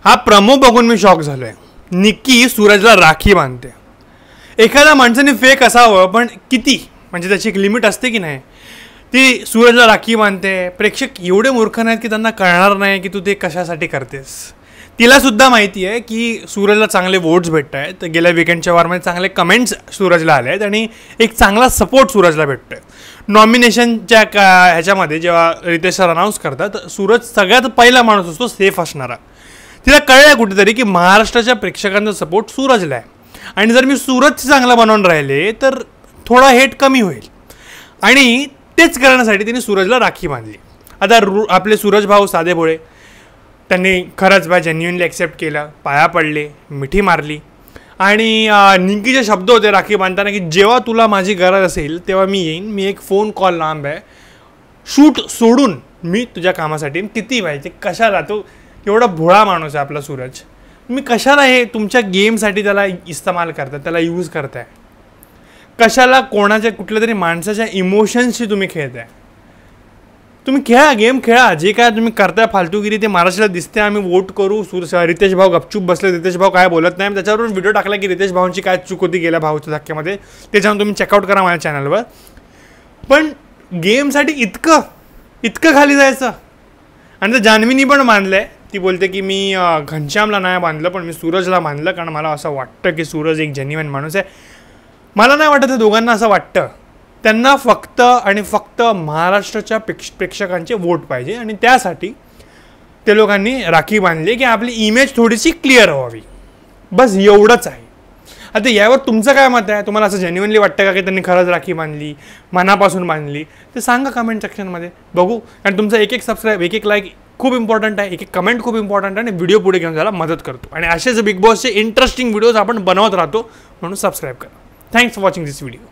हा प्रमो बघून मी शॉक झालोय. निक्की सूरजला राखी बांधते. एखाद्या माणसाने फेक असावं पण किती, म्हणजे त्याची एक लिमिट असते की नाही. ती सूरजला राखी बांधते. प्रेक्षक एवढे मूर्ख नाहीत की त्यांना कळणार नाही की तू ते कशासाठी करतेस. तिला सुद्धा माहिती आहे की सूरजला चांगले वोट्स भेटत आहेत. गेल्या विकेंडच्या वारमध्ये चांगले कमेंट्स सूरजला आले आहेत आणि एक चांगला सपोर्ट सूरजला भेटतोय. नॉमिनेशनच्या ह्याच्यामध्ये जेव्हा रितेश सर अनाऊन्स करतात, सूरज सगळ्यात पहिला माणूस असतो सेफ असणारा. तिला कळलं कुठेतरी की महाराष्ट्राच्या प्रेक्षकांचा सपोर्ट सूरजला आहे आणि जर मी सूरज चांगला बनवून राहिले तर थोडा हेट कमी होईल. आणि तेच करण्यासाठी तिने सूरजला राखी बांधली. आता आपले सूरज भाऊ साधे भोळे, त्यांनी खरंच जेन्युइनली ॲक्सेप्ट केलं, पाया पडले, मिठी मारली. आणि निक्कीचे शब्द होते राखी बांधताना की जेव्हा तुला माझी गरज असेल तेव्हा मी येईन, मी एक फोन कॉल लांब आहे, शूट सोडून मी तुझ्या कामासाठी. किती पाहिजे कशाला, तो एवढा भोळा माणूस आहे आपला सूरज. मी कशाला हे तुमच्या गेमसाठी त्याला इस्तेमाल करताय, त्याला यूज करताय. कशाला कोणाच्या कुठल्या तरी माणसाच्या इमोशन्सशी तुम्ही खेळताय. तुम्ही खेळा, गेम खेळा. जे काय तुम्ही करताय फालतूगिरी ते महाराष्ट्राला दिसते. आम्ही वोट करू, रितेश भाऊ गपचूप बसले, रितेश भाऊ काय बोलत नाही. त्याच्यावरून व्हिडिओ टाकला की रितेश भाऊंची काय चूक होती गेल्या भाऊच्या धक्क्यामध्ये, ते जाऊन तुम्ही चेकआउट करा माझ्या चॅनलवर. पण गेमसाठी इतकं खाली जायचं. आणि तर जान्हवीनी पण बांधलं आहे. ती बोलते की मी घनश्यामला नाही बांधलं पण मी सूरजला बांधलं, कारण मला असं वाटतं की सूरज एक जेन्युइन माणूस आहे. मला नाही वाटत दोघांना असं वाटतं. त्यांना फक्त आणि फक्त महाराष्ट्राच्या प्रेक्षकांचे वोट पाहिजे आणि त्यासाठी ते लोकांनी राखी बांधली की आपली इमेज थोडीशी क्लिअर व्हावी. बस एवढंच आहे. आता यावर तुमचं काय मत आहे? तुम्हाला असं जेन्युइनली वाटतं का की त्यांनी खरंच राखी बांधली, मनापासून बांधली? ते सांगा कमेंट सेक्शनमध्ये, बघू. आणि तुमचं एक सबस्क्राईब, एक लाईक खूप इम्पॉर्टंट आहे, एक कमेंट खूप इम्पॉर्टंट आहे आणि व्हिडिओ पुढे घेऊन जायला मदत करतो. आणि असेच बिग बॉसचे इंटरेस्टिंग व्हिडिओज आपण बनवत राहतो, म्हणून सबस्क्राईब करा. Thanks for watching this video.